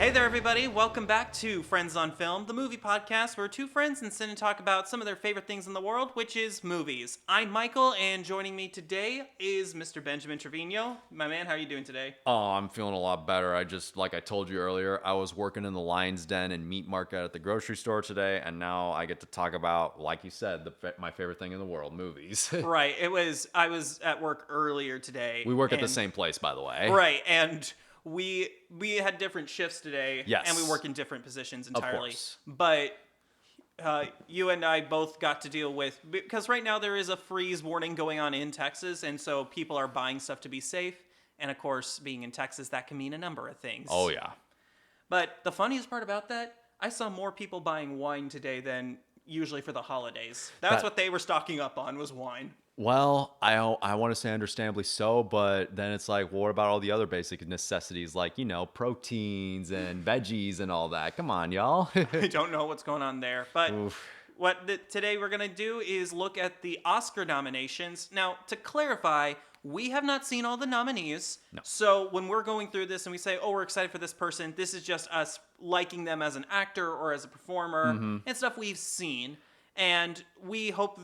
Hey there, everybody. Welcome back to Friends on Film, the movie podcast where two friends sit and talk about some of their favorite things in the world, which is movies. I'm Michael, and joining me today is Mr. Benjamin Treviño. My man, how are you doing today? Oh, I'm feeling a lot better. Like I told you earlier, I was working in the Lion's Den and meat market at the grocery store today, and now I get to talk about, like you said, my favorite thing in the world, movies. Right. I was at work earlier today. We work at the same place, by the way. Right, and we had different shifts today. Yes. And we work in different positions entirely. Of course. But you and I both got to deal with, because right now there is a freeze warning going on in Texas, and so people are buying stuff to be safe. And of course, being in Texas, that can mean a number of things. Oh, yeah. But the funniest part about that, I saw more people buying wine today than usually for the holidays. That's what they were stocking up on, was wine. Well, I want to say understandably so, but then it's like, well, what about all the other basic necessities like, proteins and veggies and all that? Come on, y'all. I don't know what's going on there. But today we're going to do is look at the Oscar nominations. Now, to clarify, we have not seen all the nominees. No. So when we're going through this and we say, oh, we're excited for this person, this is just us liking them as an actor or as a performer and stuff we've seen. And we hope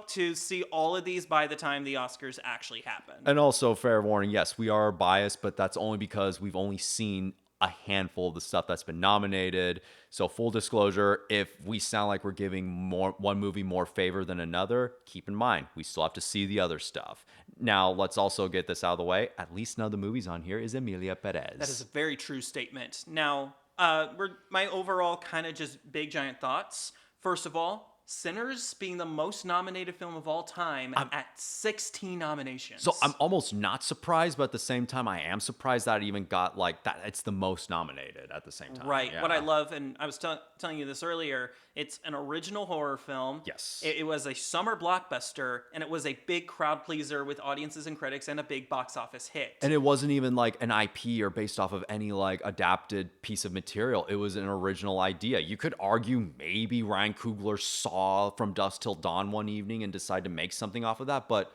to see all of these by the time the Oscars actually happen. And also, fair warning, yes, we are biased, but that's only because we've only seen a handful of the stuff that's been nominated. So full disclosure, if we sound like we're giving one movie more favor than another, keep in mind, we still have to see the other stuff. Now, let's also get this out of the way. At least none of the movies on here is Emilia Perez. That is a very true statement. Now, my overall kind of just big giant thoughts. First of all, Sinners being the most nominated film of all time at 16 nominations. So I'm almost not surprised, but at the same time, I am surprised that it even got like that. It's the most nominated at the same time. Right. Yeah. What I love, and I was telling you this earlier, it's an original horror film. Yes. It was a summer blockbuster, and it was a big crowd pleaser with audiences and critics and a big box office hit. And it wasn't even like an IP or based off of any like adapted piece of material. It was an original idea. You could argue maybe Ryan Coogler saw From Dusk Till Dawn one evening and decided to make something off of that, but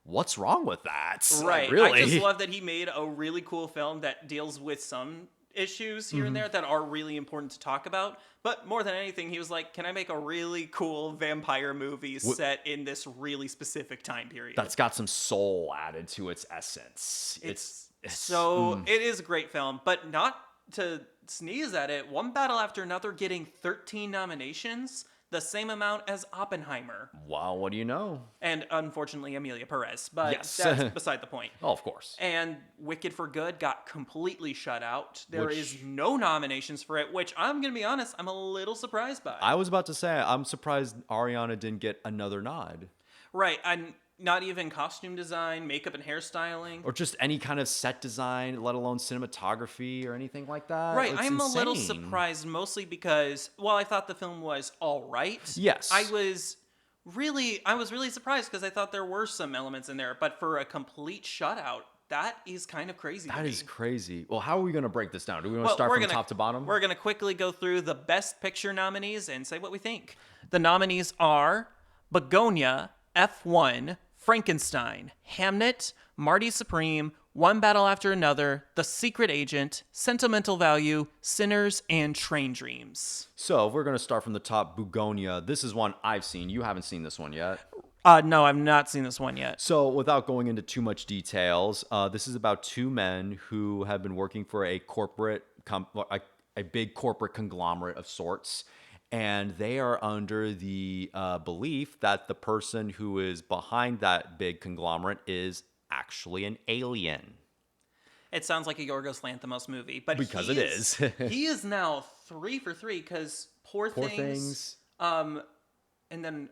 what's wrong with that? Right. Like, really? I just love that he made a really cool film that deals with some issues here and there that are really important to talk about. But more than anything, he was like, can I make a really cool vampire movie set in this really specific time period? That's got some soul added to its essence. It is a great film, but not to sneeze at it. One Battle After Another getting 13 nominations, the same amount as Oppenheimer. Wow, what do you know? And unfortunately, Emilia Perez. But Yes. that's beside the point. Oh, of course. And Wicked for Good got completely shut out. There is no nominations for it, which I'm going to be honest, I'm a little surprised by. I was about to say, I'm surprised Ariana didn't get another nod. Right. And not even costume design, makeup and hairstyling. Or just any kind of set design, let alone cinematography or anything like that. Right, It's I'm a little insane. surprised mostly because, while I thought the film was all right, Yes. I was really surprised because I thought there were some elements in there, but for a complete shutout, that is kind of crazy. That to is me. crazy. Well, how are we going to break this down? Do we want to start from top to bottom? We're gonna quickly go through the Best Picture nominees and say what we think. The nominees are Begonia, F1, Frankenstein, Hamnet, Marty Supreme, One Battle After Another, The Secret Agent, Sentimental Value, Sinners, and Train Dreams. So, if we're going to start from the top, Begonia. This is one I've seen. You haven't seen this one yet. No, I've not seen this one yet. So, without going into too much details, this is about two men who have been working for a a big corporate conglomerate of sorts. And they are under the belief that the person who is behind that big conglomerate is actually an alien. It sounds like a Yorgos Lanthimos movie, but Because it is. He is now 3 for 3 because Poor Things. And then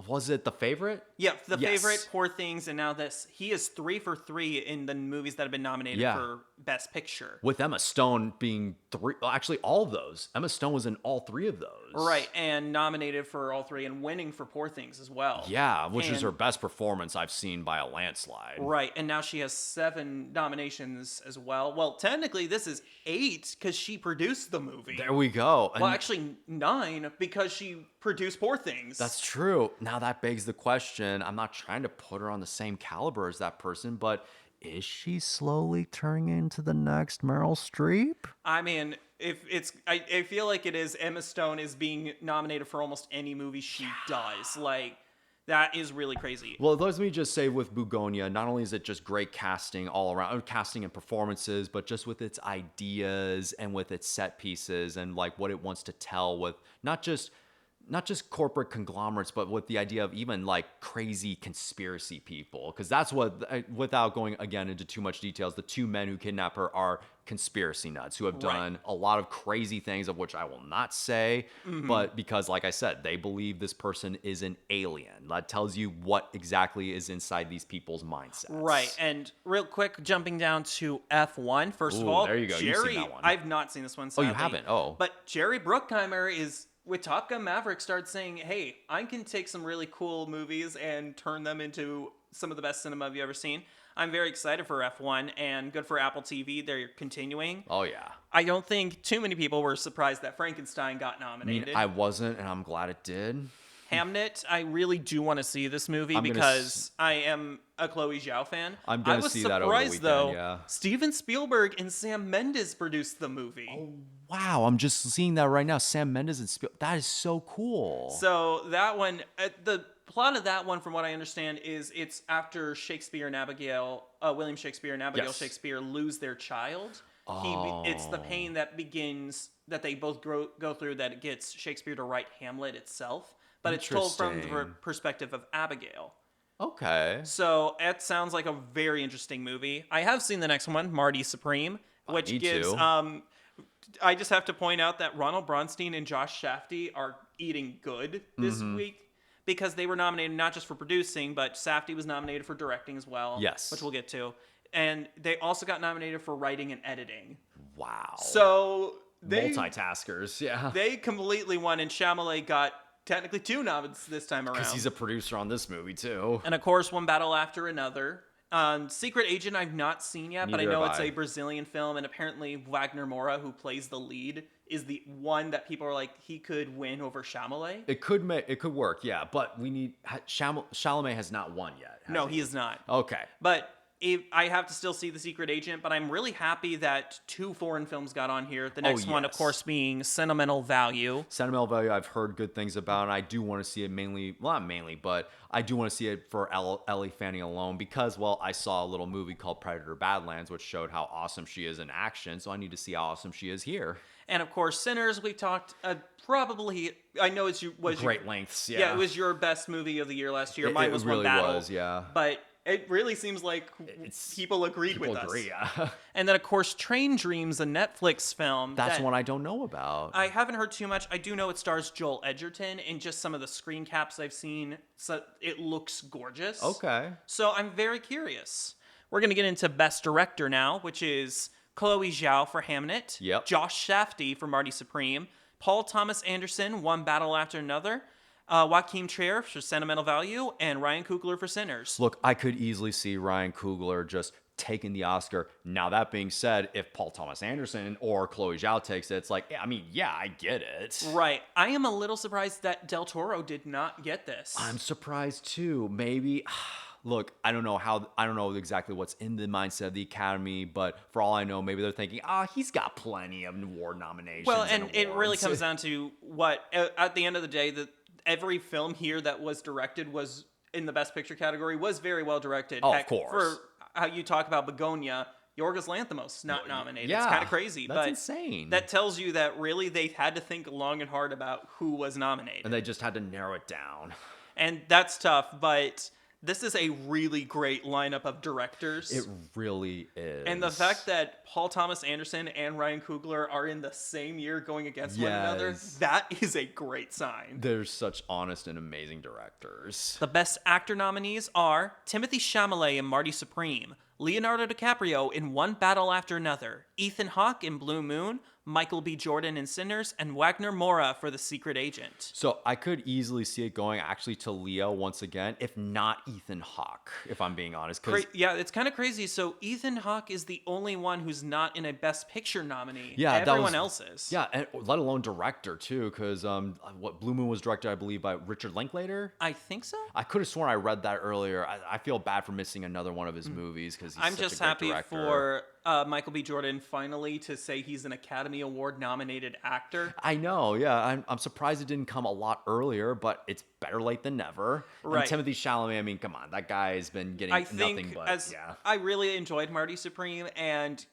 Was it The Favorite? yeah, The Yes. Favorite, Poor Things, and now this. He is 3 for 3 in the movies that have been nominated for Best Picture. With Emma Stone being actually all of those. Emma Stone was in all 3 of those. Right, and nominated for all 3 and winning for Poor Things as well. Yeah, which is her best performance I've seen by a landslide. Right, and now she has 7 nominations as well. Well, technically this is 8 because she produced the movie. There we go. Well, actually 9 because she produced Poor Things. That's true. Now that begs the question. I'm not trying to put her on the same caliber as that person, but is she slowly turning into the next Meryl Streep? I mean, if it's, I feel like it is. Emma Stone is being nominated for almost any movie she does. Like, that is really crazy. Well, let me just say with Bugonia, not only is it just great casting all around, casting and performances, but just with its ideas and with its set pieces and like what it wants to tell with not just corporate conglomerates, but with the idea of even like crazy conspiracy people. Because that's what, without going again into too much details, the two men who kidnap her are conspiracy nuts who have done a lot of crazy things, of which I will not say. But because, like I said, they believe this person is an alien. That tells you what exactly is inside these people's mindsets. Right. And real quick, jumping down to F1. First of all, there you go. You've Jerry, seen that one. I've not seen this one, sadly. Oh, you haven't? Oh. But Jerry Bruckheimer is, with Top Gun Maverick, started saying, hey, I can take some really cool movies and turn them into some of the best cinema you've ever seen. I'm very excited for F1, and good for Apple TV. They're continuing. Oh, yeah. I don't think too many people were surprised that Frankenstein got I nominated. mean, I wasn't, and I'm glad it did. Hamnet, I really do want to see this movie because I am a Chloe Zhao fan. I'm going to see that over the weekend, though, yeah. Steven Spielberg and Sam Mendes produced the movie. Oh, wow. I'm just seeing that right now. Sam Mendes and Spielberg. That is so cool. So that one, the plot of that one, from what I understand, is it's after Shakespeare and Abigail, William Shakespeare and Abigail Shakespeare lose their child. It's the pain that begins, that they both go through, that it gets Shakespeare to write Hamlet itself. But it's told from the perspective of Abigail. Okay. So it sounds like a very interesting movie. I have seen the next one, Marty Supreme, which gives... I just have to point out that Ronald Bronstein and Josh Safdie are eating good this week, because they were nominated not just for producing, but Safdie was nominated for directing as well. Yes. Which we'll get to. And they also got nominated for writing and editing. Wow. So multitaskers, yeah. They completely won, and Chalamet got technically 2 nods this time around. Because he's a producer on this movie, too. And of course, One Battle After Another. Secret Agent I've not seen yet, but I know it's a Brazilian film, and apparently Wagner Moura, who plays the lead, is the one that people are like, he could win over Chalamet. It could work, yeah, but we need... Chalamet has not won yet. No, he is not. Okay. But I have to still see The Secret Agent, but I'm really happy that 2 foreign films got on here. The next one, of course, being Sentimental Value. Sentimental Value, I've heard good things about, and I do want to see it not mainly, but I do want to see it for Ellie Fanning alone, because, well, I saw a little movie called Predator Badlands, which showed how awesome she is in action, so I need to see how awesome she is here. And, of course, Sinners, we talked probably... I know it was great lengths, yeah. Yeah, it was your best movie of the year last year. Mine was really One Battle. Was, yeah. But... it really seems like people agreed with us. Yeah. And then, of course, Train Dreams, a Netflix film. That's one I don't know about. I haven't heard too much. I do know it stars Joel Edgerton, and just some of the screen caps I've seen, so it looks gorgeous. Okay. So I'm very curious. We're going to get into Best Director now, which is Chloe Zhao for Hamnet. Yep. Josh Safdie for Marty Supreme. Paul Thomas Anderson, One Battle After Another. Joachim Trier for Sentimental Value, and Ryan Coogler for Sinners. Look, I could easily see Ryan Coogler just taking the Oscar. Now, that being said, if Paul Thomas Anderson or Chloe Zhao takes it, it's like, I mean, yeah, I get it. Right. I am a little surprised that Del Toro did not get this. I'm surprised too. Maybe... Look, I don't know exactly what's in the mindset of the Academy, but for all I know, maybe they're thinking, he's got plenty of award nominations. Well, and it really comes down to what, at the end of the day, every film here that was directed was in the Best Picture category was very well directed. Oh, of course. For how you talk about Begonia, Yorgos Lanthimos not nominated. Yeah, it's kind of crazy. That's insane. That tells you that really they had to think long and hard about who was nominated. And they just had to narrow it down. And that's tough, but... this is a really great lineup of directors. It really is. And the fact that Paul Thomas Anderson and Ryan Coogler are in the same year going against one another, that is a great sign. They're such honest and amazing directors. The Best Actor nominees are Timothée Chalamet in Marty Supreme, Leonardo DiCaprio in One Battle After Another, Ethan Hawke in Blue Moon, Michael B. Jordan in Sinners, and Wagner Moura for The Secret Agent. So I could easily see it going actually to Leo once again, if not Ethan Hawke, if I'm being honest. Because Yeah, it's kind of crazy. So Ethan Hawke is the only one who's not in a Best Picture nominee. yeah, Everyone else is. Yeah, and let alone director too, because what Blue Moon was directed, I believe, by Richard Linklater. I think so. I could have sworn I read that earlier. I feel bad for missing another one of his movies because he's I'm such just a great happy director. for Michael B. Jordan finally to say he's an Academy Award nominated actor. I know, yeah. I'm surprised it didn't come a lot earlier, but it's better late than never. Right. And Timothée Chalamet, I mean, come on, that guy has been getting I think nothing but yeah. I really enjoyed Marty Supreme, and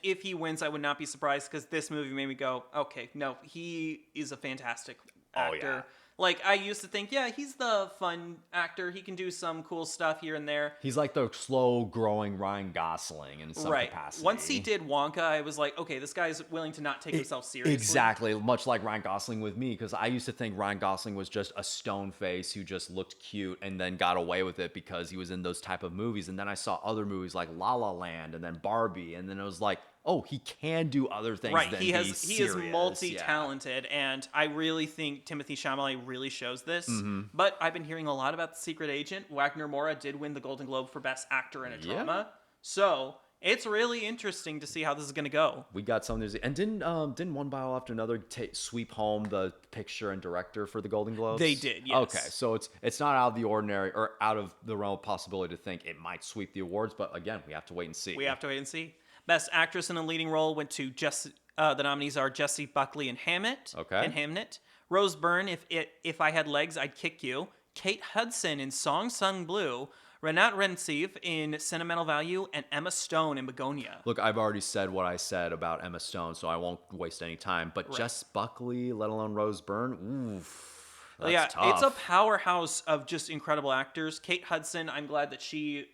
if he wins, I would not be surprised because this movie made me go, okay, no, he is a fantastic actor. Oh, yeah. Like, I used to think, yeah, he's the fun actor. He can do some cool stuff here and there. He's like the slow-growing Ryan Gosling in some Right. capacity. Once he did Wonka, I was like, okay, this guy's willing to not take himself seriously. Exactly, much like Ryan Gosling with me, because I used to think Ryan Gosling was just a stone face who just looked cute and then got away with it because he was in those type of movies. And then I saw other movies like La La Land and then Barbie, and then it was like, oh, he can do other things. Right, than he be is serious. multi-talented, and I really think Timothée Chalamet really shows this. Mm-hmm. But I've been hearing a lot about The Secret Agent. Wagner Moura did win the Golden Globe for Best Actor in a Drama, so it's really interesting to see how this is going to go. We got some news, and didn't one bio after another sweep home the picture and director for the Golden Globes? They did, yes. Okay, so it's not out of the ordinary or out of the realm of possibility to think it might sweep the awards, but again, we have to wait and see. We have to wait and see. Best Actress in a Leading Role went to the nominees are Jessie Buckley in Hamnet. Okay. In Hamnet. Rose Byrne, If I Had Legs, I'd Kick You. Kate Hudson in Song Sung Blue. Renat Rensiv in Sentimental Value, and Emma Stone in Begonia. Look, I've already said what I said about Emma Stone, so I won't waste any time. But Jess Buckley, let alone Rose Byrne, oof, that's tough. It's a powerhouse of just incredible actors. Kate Hudson, I'm glad that she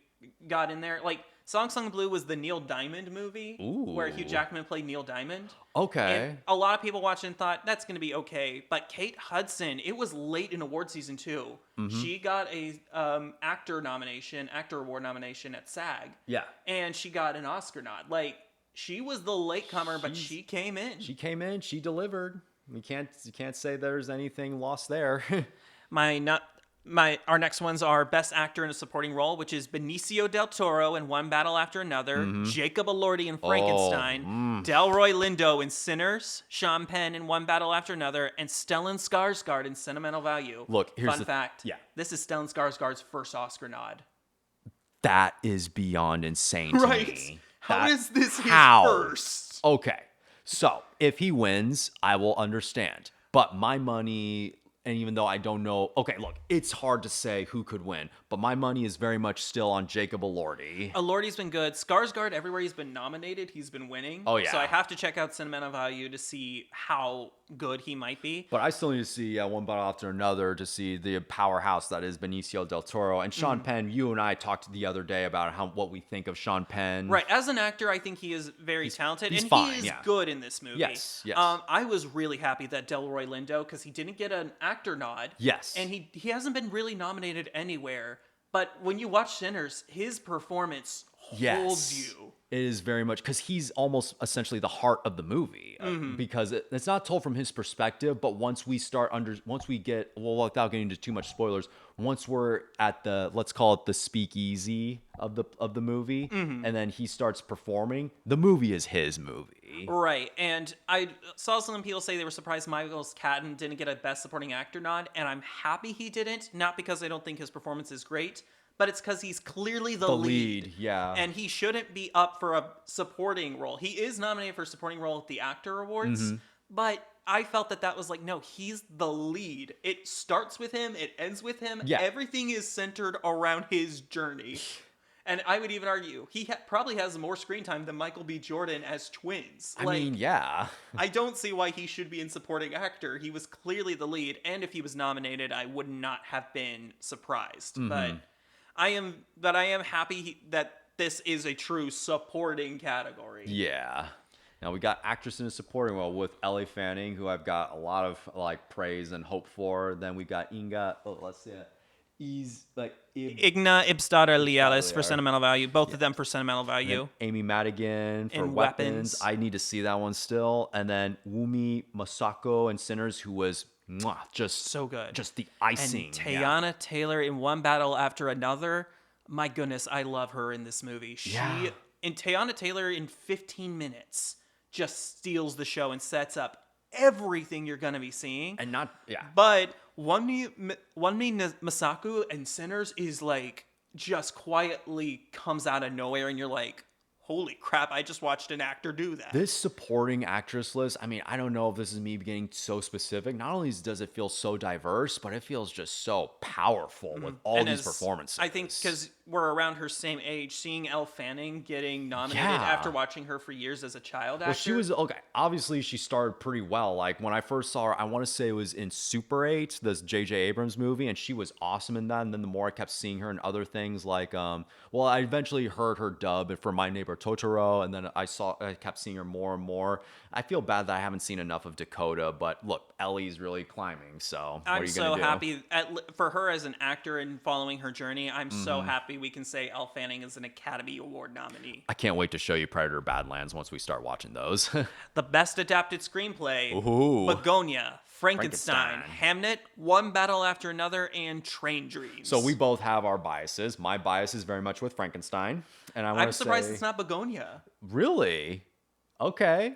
got in there. Like, Song Sung Blue was the Neil Diamond movie where Hugh Jackman played Neil Diamond. Okay. And a lot of people watched and thought, that's going to be okay. But Kate Hudson, it was late in award season too. Mm-hmm. She got a actor award nomination at SAG. Yeah. And she got an Oscar nod. Like, she was the latecomer, but she came in. She came in. She delivered. You can't say there's anything lost there. Our next ones are Best Actor in a Supporting Role, which is Benicio del Toro in One Battle After Another, Jacob Elordi in Frankenstein, Delroy Lindo in Sinners, Sean Penn in One Battle After Another, and Stellan Skarsgård in Sentimental Value. Look, here's Fun fact. Yeah. This is Stellan Skarsgård's first Oscar nod. That is beyond insane to me. How is this his first? Okay. So, if he wins, I will understand. But my money, and even though I don't know, okay, look, it's hard to say who could win, but my money is very much still on Jacob Elordi. Elordi's been good. Skarsgård, everywhere he's been nominated, he's been winning. Oh, yeah. So I have to check out Sentimental Value to see how good he might be. But I still need to see One Battle After Another to see the powerhouse that is Benicio del Toro. And Sean Penn, you and I talked the other day about what we think of Sean Penn. Right. As an actor, I think he is very talented. He's and fine, he is yeah. good in this movie. Yes. I was really happy that Delroy Lindo, because he didn't get an actor nod. Yes. And he hasn't been really nominated anywhere. But when you watch Sinners, his performance holds you. It is very much because he's almost essentially the heart of the movie because it's not told from his perspective. But once we get without getting into too much spoilers, once we're at let's call it the speakeasy of the movie, and then he starts performing, the movie is his movie. Right. And I saw some people say they were surprised Michael Caton didn't get a Best Supporting Actor nod, and I'm happy he didn't. Not because I don't think his performance is great, but it's because he's clearly the lead. Yeah. And he shouldn't be up for a supporting role. He is nominated for supporting role at the Actor Awards, but I felt that was like, no, he's the lead. It starts with him. It ends with him. Yeah. Everything is centered around his journey. And I would even argue he probably has more screen time than Michael B. Jordan as twins. I mean, yeah. I don't see why he should be in supporting actor. He was clearly the lead, and if he was nominated, I would not have been surprised. But I am happy that this is a true supporting category. Yeah. Now we got actress in a supporting role with Ellie Fanning, who I've got a lot of praise and hope for. Then we got He's like Igna Ibstadar Lialis for Liar. sentimental value. Both of them for sentimental and value. Amy Madigan for And weapons. weapons. I need to see that one still. And then Wumi Masako and Sinners, who was just So good. just the icing. And Teyana Taylor in One Battle After Another. My goodness, I love her in this movie. Yeah. And Teyana Taylor in 15 minutes just steals the show and sets up everything you're going to be seeing. And not But Wonmi Masaku and Sinners is like just quietly comes out of nowhere and you're like, holy crap, I just watched an actor do that. This supporting actress list, I mean, I don't know if this is me getting so specific. Not only does it feel so diverse, but it feels just so powerful with all And these as- performances. I think because we're around her same age, seeing Elle Fanning getting nominated Yeah. after watching her for years as a child actor. Well, she was okay. Obviously, she started pretty well. Like when I first saw her, I want to say it was in Super 8, this J.J. Abrams movie, and she was awesome in that. And then the more I kept seeing her in other things, like well, I eventually heard her dub for My Neighbor Totoro, and then I kept seeing her more and more. I feel bad that I haven't seen enough of Dakota, but look, Ellie's really climbing. So what are I'm you so gonna do? happy for her as an actor and following her journey. I'm so happy we can say Elle Fanning is an Academy Award nominee. I can't wait to show you Predator Badlands once we start watching those. The best adapted screenplay: Ooh. Begonia, Frankenstein, Frankenstein. Hamnet, One Battle After Another, and Train Dreams. So we both have our biases. My bias is very much with Frankenstein, and I want I'm to surprised say, it's not Begonia. really? Okay.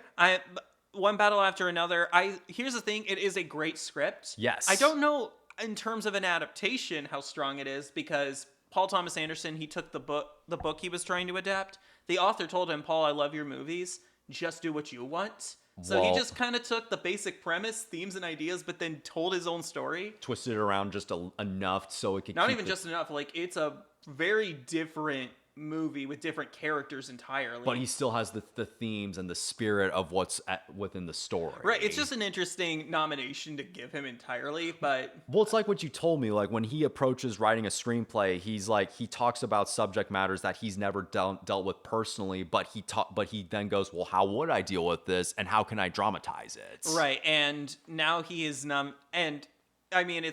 One Battle After Another. Here's the thing: it is a great script. Yes. I don't know in terms of an adaptation how strong it is because Paul Thomas Anderson, he took the book he was trying to adapt. The author told him, "Paul, I love your movies. Just do what you want." So Well- he just kind of took the basic premise, themes, and ideas, but then told his own story. Twisted it around just enough so it could Not keep even the- just enough. Like it's a very different movie with different characters entirely. but he still has the themes and the spirit of what's within the story. Right, it's just an interesting nomination to give him entirely, but Well, it's like what you told me. Like when he approaches writing a screenplay, he's like he talks about subject matters that he's never dealt with personally, but he then goes, well, how would I deal with this, and how can I dramatize it? right, and now he is and I mean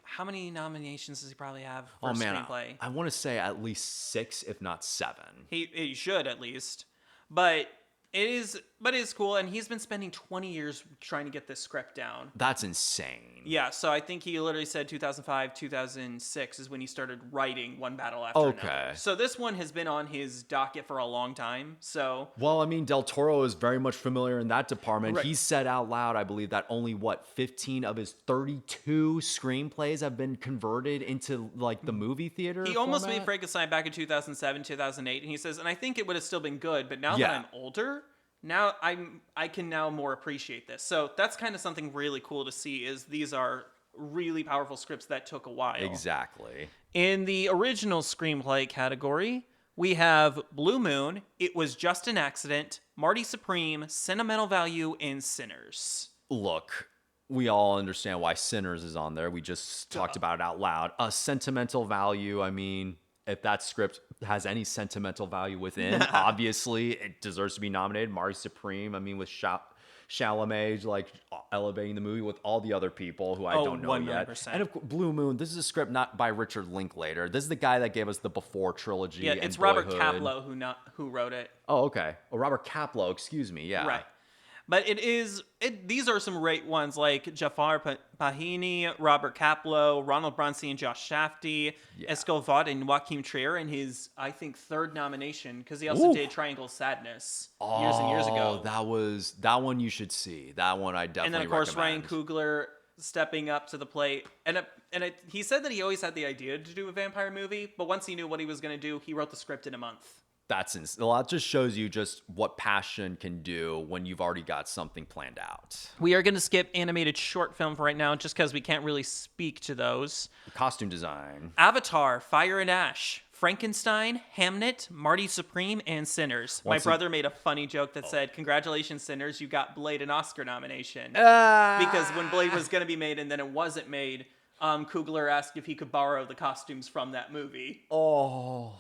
how many nominations does he probably have for Oh man, screenplay? I want to say at least 6, if not 7. He should at least, but it is cool, and he's been spending 20 years trying to get this script down. That's insane. Yeah, so I think he literally said 2005, 2006 is when he started writing One Battle After Okay. Another. So this one has been on his docket for a long time. So Well, I mean, Del Toro is very much familiar in that department. Right. He said out loud, I believe, that only 15 of his 32 screenplays have been converted into like the movie theater. he almost format? made Frankenstein back in 2007, 2008, and he says, and I think it would have still been good, but now Yeah. that I'm older, now I can now more appreciate this. So that's kind of something really cool to see. Is these are really powerful scripts that took a while. Exactly. In the original screenplay category, we have Blue Moon, It Was Just an Accident, Marty Supreme, Sentimental Value, and Sinners. Look, we all understand why Sinners is on there. We just talked about it out loud. A sentimental value, I mean, if that script has any sentimental value within, obviously it deserves to be nominated. Marty Supreme, I mean, with Chalamet, like elevating the movie with all the other people who I don't know yet. 100%. And of course, Blue Moon, this is a script not by Richard Linklater. This is the guy that gave us the Before trilogy. Yeah, and it's Robert Boyhood. Kaplow who wrote it. Oh, okay. Oh, Robert Kaplow, excuse me. Yeah. Right. But these are some great ones like Jafar Pahini, Robert Kaplow, Ronald Bronstein, Josh Shafty, Yeah. Escobar, and Joaquin Trier in his, I think, third nomination because he also Ooh. did Triangle Sadness years and years ago. That one you should see. That one I definitely And then, of course, recommend. Ryan Coogler stepping up to the plate. He said that he always had the idea to do a vampire movie, but once he knew what he was going to do, he wrote the script in a month. Well, that just shows you just what passion can do when you've already got something planned out. We are going to skip animated short film for right now just because we can't really speak to those. Costume design. Avatar, Fire and Ash, Frankenstein, Hamnet, Marty Supreme, and Sinners. My brother made a funny joke that said, "Congratulations, Sinners, you got Blade an Oscar nomination." Because when Blade was going to be made and then it wasn't made, Coogler asked if he could borrow the costumes from that movie. Oh,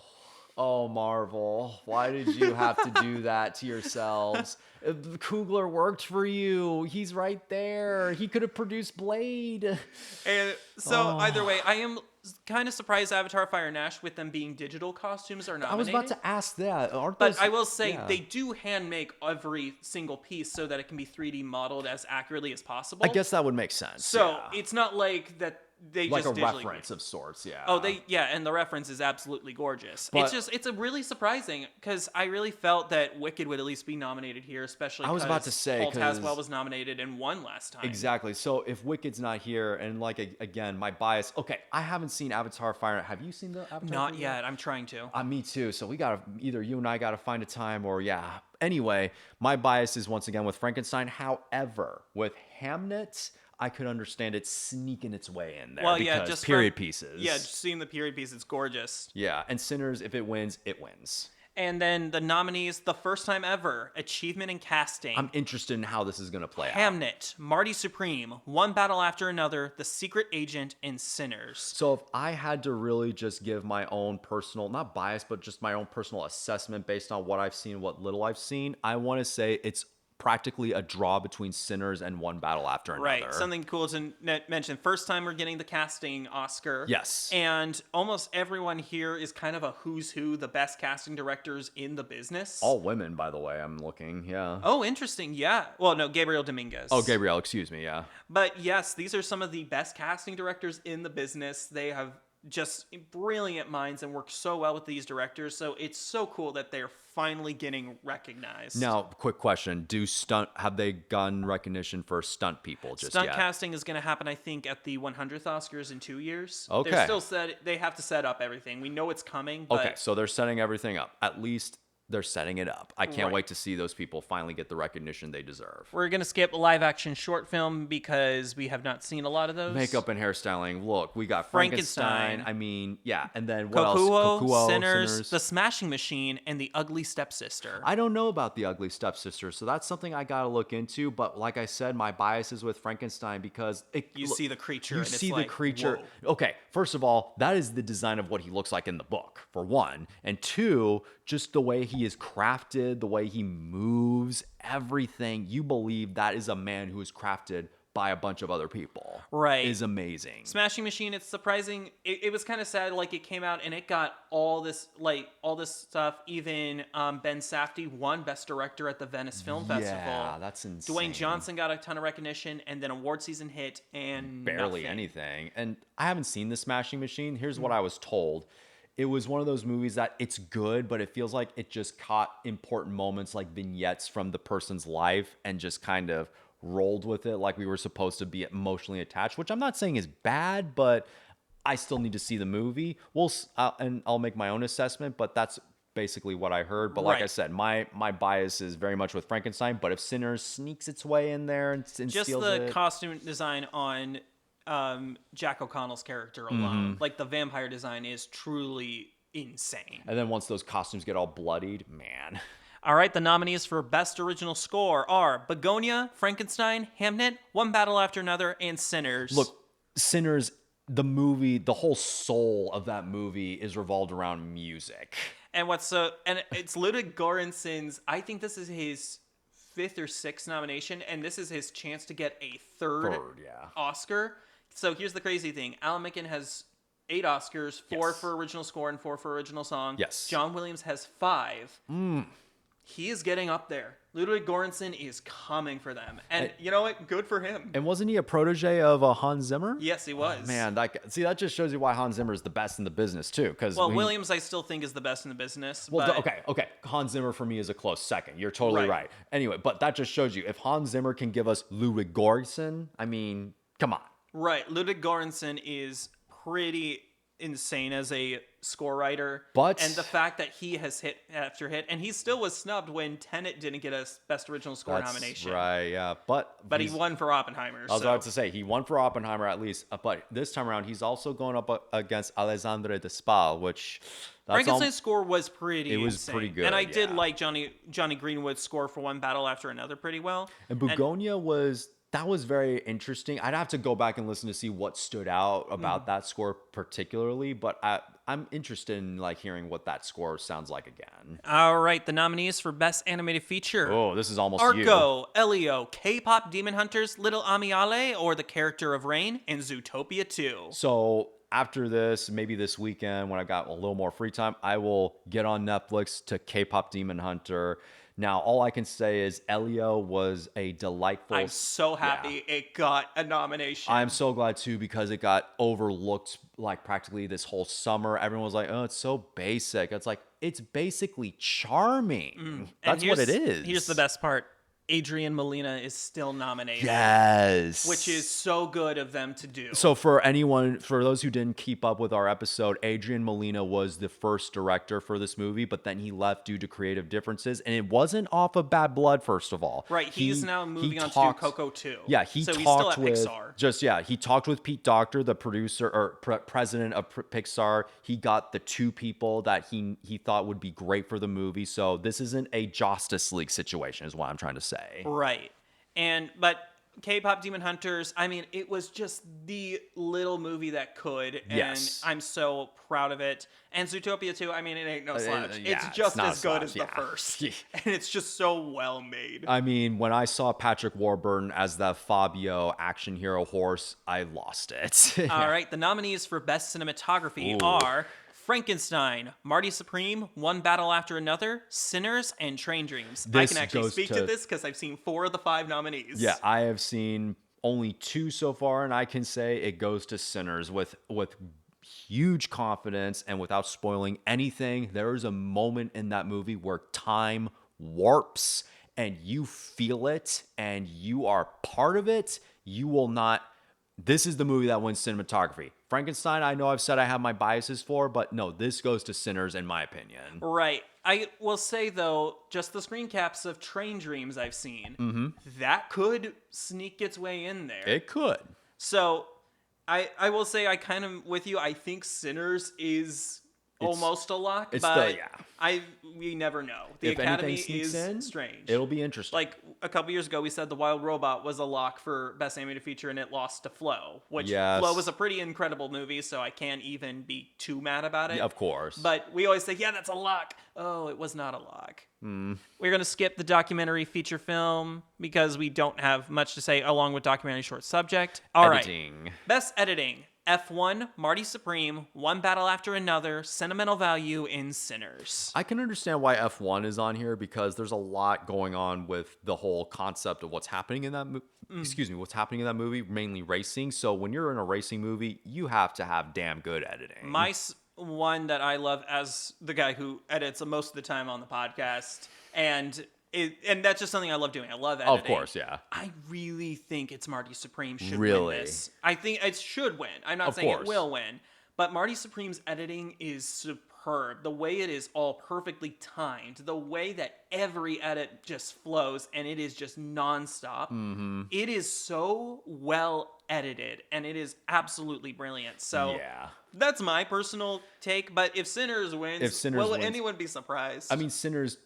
Oh, Marvel, why did you have to do that to yourselves? Coogler worked for you. He's right there. He could have produced Blade. And so either way, I am kind of surprised Avatar Fire and Ash with them being digital costumes are I was nominated. about to ask that. Aren't But those, I will say yeah. they do hand make every single piece so that it can be 3D modeled as accurately as possible. I guess that would make sense. so. yeah. It's not like that they Like just a digitally reference of sorts, yeah. Oh, and the reference is absolutely gorgeous. But- It's a really surprising because I really felt that Wicked would at least be nominated here, especially. I was about to 'cause say, Paul 'cause- Tazewell was nominated and won last time. Exactly. So if Wicked's not here, and like again, my bias. Okay, I haven't seen Avatar Fire. Have you seen the Avatar? Not Fire? yet. I'm trying to. Me too. So we gotta either you and I gotta find a time, or yeah. Anyway, my bias is once again with Frankenstein. However, with Hamnet, I could understand it sneaking its way in there. Well, because yeah, just period from- pieces. Yeah, just seeing the period piece, it's gorgeous. Yeah, and Sinners, if it wins, it wins. And then the nominees, the first time ever, achievement in casting. I'm interested in how this is gonna play out. Hamnet, Marty Supreme, One Battle After Another, The Secret Agent, and Sinners. So if I had to really just give my own personal, not bias, but just my own personal assessment based on what I've seen, what little I've seen, I want to say it's practically a draw between Sinners and One Battle After Another. Right. Something cool to mention. First time we're getting the casting Oscar. Yes. And almost everyone here is kind of a who's who, the best casting directors in the business. All women, by the way, I'm looking, yeah. Oh, interesting. Yeah. Well, no, Gabriel Dominguez. Oh, Gabrielle, excuse me, yeah. But yes, these are some of the best casting directors in the business. They have just brilliant minds and work so well with these directors. So it's so cool that they're finally getting recognized. Now, quick question. Have they gotten recognition for stunt people just Stunt yet? casting is going to happen, I think, at the 100th Oscars in 2 years. Okay. They're still they have to set up everything. We know it's coming, but Okay, so they're setting everything up. At least they're setting it up. I can't Right. wait to see those people finally get the recognition they deserve. we're going to skip live action short film because we have not seen a lot of those. Makeup and hairstyling. Look, we got Frankenstein. Frankenstein. I mean, yeah. And then what Kokuo, else? Sinners, The Smashing Machine, and The Ugly Stepsister. I don't know about The Ugly Stepsister, so that's something I got to look into. But like I said, my bias is with Frankenstein because You see the creature. You and it's see the like, creature. whoa. Okay, first of all, that is the design of what he looks like in the book, for one. And two, just the way he is crafted, the way he moves, everything. You believe that is a man who is crafted by a bunch of other people. Right. Is amazing. Smashing Machine, it's surprising. It was kind of sad, like it came out and it got all this stuff. Even Ben Safdie won Best Director at the Venice Film Festival. Yeah, that's insane. Dwayne Johnson got a ton of recognition, and then award season hit, and Barely nothing. anything. And I haven't seen The Smashing Machine. Here's what I was told. It was one of those movies that it's good, but it feels like it just caught important moments like vignettes from the person's life and just kind of rolled with it like we were supposed to be emotionally attached, which I'm not saying is bad, but I still need to see the movie. And I'll make my own assessment, but that's basically what I heard. But like I Right. said, my bias is very much with Frankenstein, but if Sinners sneaks its way in there and Just steals the it, costume design on Jack O'Connell's character alone, Mm-hmm. like the vampire design, is truly insane. and then once those costumes get all bloodied, man. All right, the nominees for Best Original Score are Begonia, Frankenstein, Hamnet, One Battle After Another, and Sinners. Look, Sinners, the movie, the whole soul of that movie is revolved around music. and it's Ludwig Göransson's, I think this is his 5th or 6th nomination, and this is his chance to get a third Yeah. Oscar. So here's the crazy thing. Alan Menken has 8 Oscars, 4 Yes. for original score and 4 for original song. Yes. John Williams has 5. He is getting up there. Ludwig Göransson is coming for them. And you know what? Good for him. And wasn't he a protege of Hans Zimmer? Yes, he was. Man, that just shows you why Hans Zimmer is the best in the business too. Because Well, Williams, I still think, is the best in the business. Well, but okay. Hans Zimmer for me is a close second. You're totally Right. right. Anyway, but that just shows you if Hans Zimmer can give us Ludwig Göransson, I mean, come on. Right. Ludwig Göransson is pretty insane as a score writer. But- and the fact that he has hit after hit, and he still was snubbed when Tenet didn't get a Best Original Score That's nomination. right, yeah. But He won for Oppenheimer. I was about to say he won for Oppenheimer at least, but this time around he's also going up against Alexandre Desplat, which Frankenstein's score was pretty. It was insane. pretty good, and I did yeah. like Johnny Greenwood's score for One Battle After Another pretty well. And Begonia was That was very interesting. I'd have to go back and listen to see what stood out about Mm. that score particularly, but I'm interested in like hearing what that score sounds like again. All right, the nominees for Best Animated Feature. Oh, this is almost you. Arco, Elio, K-pop Demon Hunters, Little Amiale, or The Character of Rain, and Zootopia 2. So after this, maybe this weekend when I got a little more free time, I will get on Netflix to K-pop Demon Hunter. Now, all I can say is Elio was a delightful. I'm so Yeah. happy it got a nomination. I'm so glad too because it got overlooked like practically this whole summer. Everyone was like, "Oh, it's so basic." It's like it's basically charming. That's what it is. Here's the best part. Adrian Molina is still nominated. Yes. Which is so good of them to do. So for those who didn't keep up with our episode, Adrian Molina was the first director for this movie, but then he left due to creative differences, and it wasn't off of Bad Blood, first of all. Right, he's now moving on to do Coco 2. Yeah, he so talked he's still at with Pixar. he talked with Pete Docter, the producer or president of Pixar. He got the two people that he thought would be great for the movie. So this isn't a Justice League situation, is what I'm trying to say. Right. But K-pop Demon Hunters, I mean, it was just the little movie that could, and Yes. I'm so proud of it. And Zootopia 2, I mean, it ain't no slouch. yeah, it's just it's not as good a as slouch, the yeah. first. And it's just so well made. I mean, when I saw Patrick Warburton as the Fabio action hero horse, I lost it. All right, the nominees for Best Cinematography are Frankenstein, Marty Supreme, One Battle After Another, Sinners, and Train Dreams. I This can actually goes speak to this because I've seen 4 of the 5 nominees. Yeah, I have seen only 2 so far, and I can say it goes to Sinners with huge confidence and without spoiling anything. There is a moment in that movie where time warps and you feel it and you are part of it. You will not. This is the movie that wins cinematography. Frankenstein, I know I've said I have my biases for, but no, this goes to Sinners in my opinion. Right. I will say, though, just the screen caps of Train Dreams I've seen, that could sneak its way in there. It could. So I will say I kind of with you. I think Sinners is almost a lock, but we never know. The If Academy anything sneaks is in, strange. It'll be interesting. Like a couple years ago, we said The Wild Robot was a lock for Best Animated Feature, and it lost to Flow, which Yes. Flow was a pretty incredible movie, so I can't even be too mad about it. Yeah, of course. But we always say, yeah, that's a lock. Oh, it was not a lock. Hmm. We're going to skip the documentary feature film because we don't have much to say along with documentary short subject. All right. Editing. Best editing. F1, Marty Supreme, One Battle After Another, Sentimental Value, in Sinners. I can understand why F1 is on here because there's a lot going on with the whole concept of what's happening in that what's happening in that movie, mainly racing. So when you're in a racing movie, you have to have damn good editing. My one that I love as the guy who edits most of the time on the podcast, and that's just something I love doing. I love editing. Of course, yeah. I really think it's Marty Supreme should Really? win this. I think it should win. I'm not Of saying course. it will win, but Marty Supreme's editing is superb. The way it is all perfectly timed, the way that every edit just flows, and it is just nonstop. Mm-hmm. It is so well edited, and it is absolutely brilliant. So Yeah. that's my personal take. But if Sinners wins, will wins- anyone be surprised? I mean, Sinners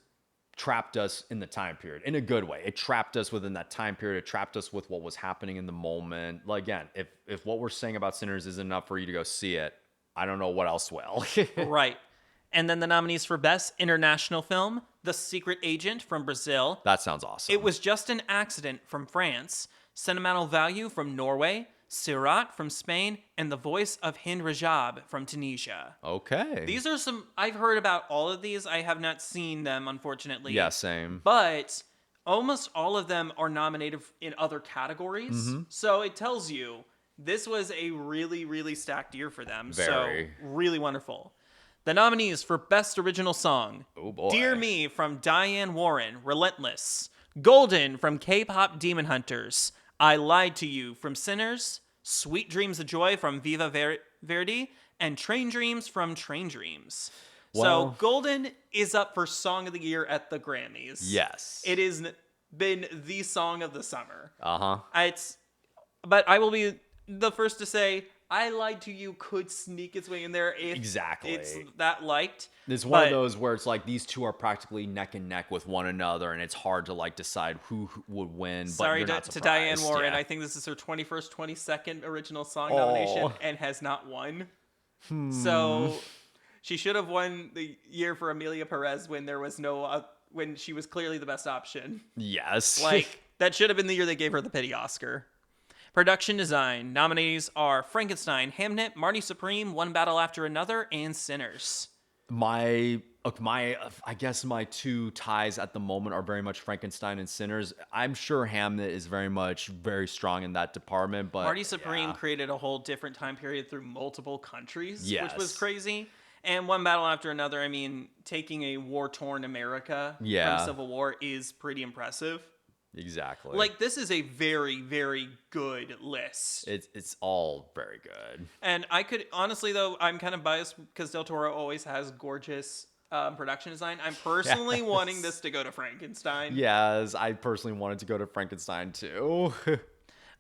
trapped us in the time period in a good way. It trapped us within that time period. It trapped us with what was happening in the moment. Like, again, if what we're saying about Sinners is enough for you to go see it, I don't know what else will. Right. And then the nominees for Best International Film: The Secret Agent from Brazil, That sounds awesome. It Was Just an Accident from France, Sentimental Value from Norway, Sirat from Spain, and The Voice of Hind Rajab from Tunisia. Okay. These are some, I've heard about all of these. I have not seen them, unfortunately. Yeah, same. But almost all of them are nominated in other categories. Mm-hmm. So it tells you this was a really, really stacked year for them. Very. So really wonderful. The nominees for Best Original Song: Oh, boy. Dear Me from Diane Warren, Relentless; Golden from K-pop Demon Hunters; I Lied to You from Sinners; Sweet Dreams of Joy from Viva Verdi; and Train Dreams from Train Dreams. Well- So Golden is up for Song of the Year at the Grammys. Yes. It has been the song of the summer. Uh-huh. But I will be the first to say I Lied to You could sneak its way in there if Exactly. it's that liked. It's one of But those where it's like these two are practically neck and neck with one another, and it's hard to like decide who would win. But sorry you're to, not to surprised. Diane Warren. Yeah. I think this is her 21st, 22nd original song Oh. nomination and has not won. So she should have won the year for Amelia Perez when there was no when she was clearly the best option. Yes. Like that should have been the year they gave her the pity Oscar. Production design nominees are Frankenstein, Hamnet, Marty Supreme, One Battle After Another, and Sinners. I guess my two ties at the moment are very much Frankenstein and Sinners. I'm sure Hamnet is very strong in that department, but Marty Supreme created a whole different time period through multiple countries, which was Yes. crazy. And One Battle After Another, I mean, taking a war-torn America Yeah. from Civil War is pretty impressive. Exactly. Like, this is a very, very good list. it's all very good. And I could, honestly, though, I'm kind of biased because Del Toro always has gorgeous production design. I'm personally Yes. wanting this to go to Frankenstein. Yes, I personally wanted to go to Frankenstein too.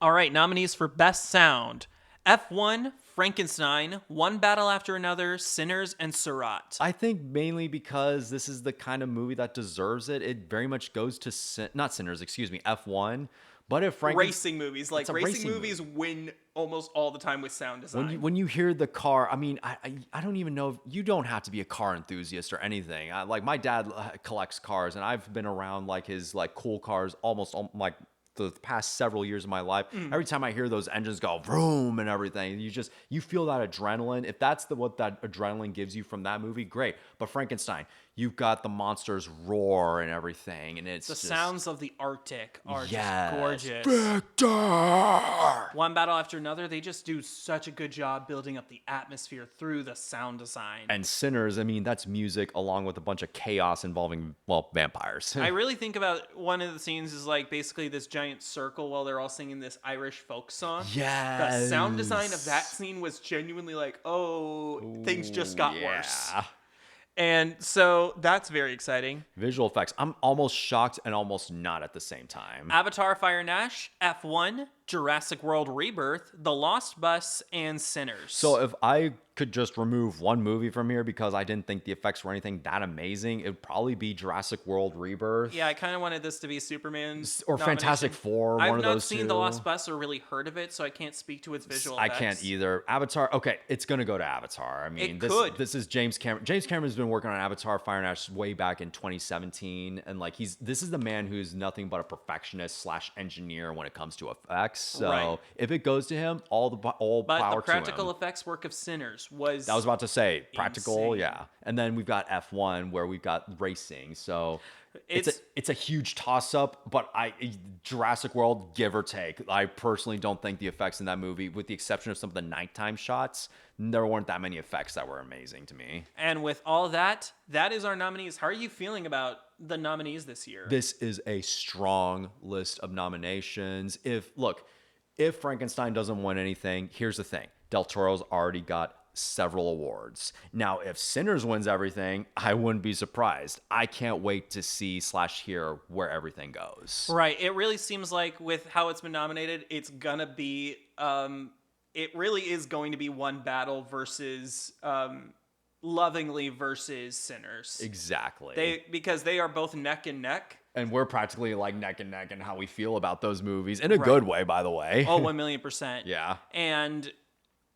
All right, nominees for Best Sound. F1, Frankenstein, One Battle After Another, Sinners, and Surat. I think mainly because this is the kind of movie that deserves it. It very much goes to not Sinners, excuse me, F1. But if Racing movies. Like, It's a racing racing movies win almost all the time with sound design. when you hear the car, I mean, I don't even know. You don't have to be a car enthusiast or anything. Like my dad collects cars, and I've been around like his like cool cars almost like the past several years of my life. Every time I hear those engines go vroom and everything, you feel that adrenaline. If that's what that adrenaline gives you from that movie, great. But Frankenstein, you've got the monsters roar and everything, and it's the just, sounds of the Arctic are Yes. just gorgeous. Victor! One Battle After Another, they just do such a good job building up the atmosphere through the sound design. And Sinners, I mean, that's music along with a bunch of chaos involving, well, vampires. I really think about one of the scenes is like basically this giant circle while they're all singing this Irish folk song. Yes. The sound design of that scene was genuinely like, oh, things just got worse. And so that's very exciting. Visual effects. I'm almost shocked and almost not at the same time. Avatar Fire and Ash, F1, Jurassic World Rebirth, The Lost Bus, and Sinners. So if I could just remove one movie from here because I didn't think the effects were anything that amazing, it would probably be Jurassic World Rebirth. Yeah, I kind of wanted this to be Superman's Or nomination. Fantastic Four, I've one of not those seen two. The Lost Bus or really heard of it, so I can't speak to its visual I effects. can't either. Avatar, okay, it's gonna go to Avatar. I mean, this is James Cameron. James Cameron's been working on Avatar: Fire and Ash way back in 2017, and like this is the man who's nothing but a perfectionist / engineer when it comes to effects. So Right. if it goes to him, all power But the to practical him. effects work of Sinners was... I was about to say practical, insane. yeah. And then we've got F1 where we've got racing. So it's a huge toss up, but Jurassic World, give or take. I personally don't think the effects in that movie, with the exception of some of the nighttime shots, there weren't that many effects that were amazing to me. And with all that is our nominees. How are you feeling about the nominees this year? This is a strong list of nominations. If Frankenstein doesn't win anything, here's the thing. Del Toro's already got several awards. Now, if Sinners wins everything, I wouldn't be surprised. I can't wait to see / hear where everything goes. Right. It really seems like with how it's been nominated, it's gonna be it really is going to be One Battle versus Lovingly versus Sinners. Exactly. Because they are both neck and neck. And we're practically like neck and neck in how we feel about those movies. In a good way, by the way. Oh, 1,000,000%. Yeah.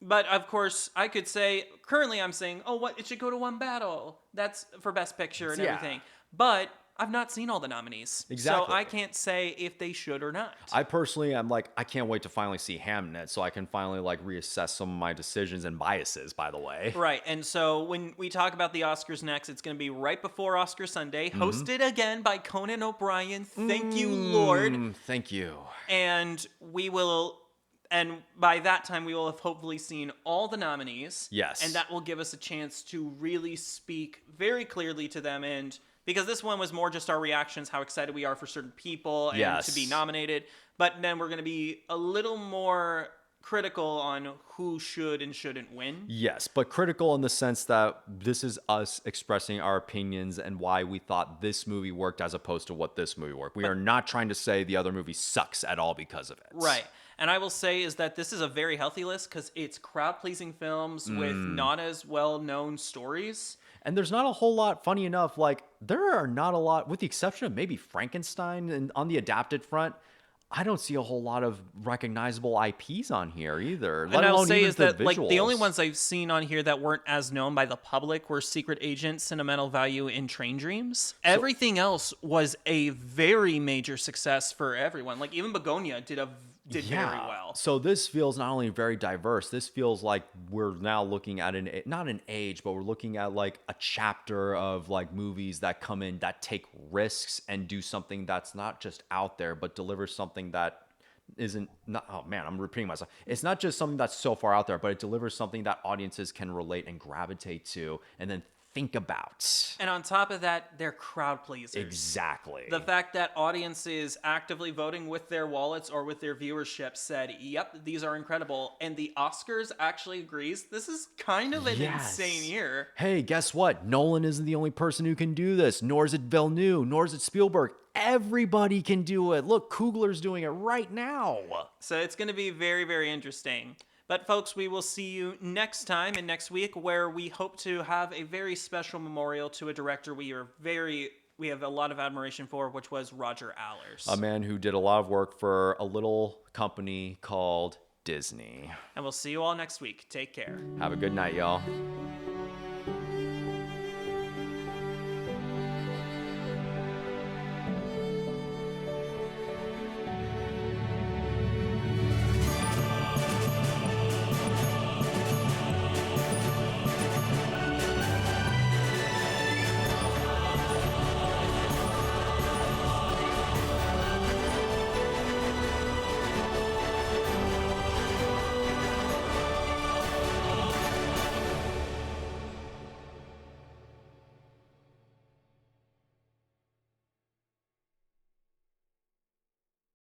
But of course, I could say, currently I'm saying, it should go to One Battle. That's for Best Picture and everything. But I've not seen all the nominees. Exactly. So I can't say if they should or not. I personally am like, I can't wait to finally see Hamnet so I can finally like reassess some of my decisions and biases, by the way. Right. And so when we talk about the Oscars next, it's going to be right before Oscar Sunday, hosted again by Conan O'Brien. Thank you, Lord. Thank you. And by that time, we will have hopefully seen all the nominees. Yes. And that will give us a chance to really speak very clearly to them. And because this one was more just our reactions, how excited we are for certain people and to be nominated. But then we're going to be a little more critical on who should and shouldn't win. Yes, but critical in the sense that this is us expressing our opinions and why we thought this movie worked as opposed to what this movie worked. We are not trying to say the other movie sucks at all because of it. Right. And I will say is that this is a very healthy list because it's crowd-pleasing films with not as well-known stories. And there's not a whole lot, funny enough, like, there are not a lot, with the exception of maybe Frankenstein and on the adapted front, I don't see a whole lot of recognizable IPs on here either, let And I'll alone say even is the that like the only visuals. ones I've seen on here that weren't as known by the public were Secret Agent, Sentimental Value, and Train Dreams. Everything else was a very major success for everyone. Like even Begonia did very well. So this feels not only very diverse, this feels like we're now looking at not an age, but we're looking at like a chapter of like movies that come in that take risks and do something that's not just out there, but deliver something that isn't not, oh man, I'm repeating myself. It's not just something that's so far out there, but it delivers something that audiences can relate and gravitate to and then think about. And on top of that, they're crowd pleasers. Exactly. The fact that audiences actively voting with their wallets or with their viewership said, yep, these are incredible. And the Oscars actually agrees. This is kind of an insane year. Hey, guess what? Nolan isn't the only person who can do this, nor is it Villeneuve, nor is it Spielberg. Everybody can do it. Look, Coogler's doing it right now. So it's going to be very, very interesting. But folks, we will see you next time and next week where we hope to have a very special memorial to a director we have a lot of admiration for, which was Roger Allers. A man who did a lot of work for a little company called Disney. And we'll see you all next week. Take care. Have a good night, y'all.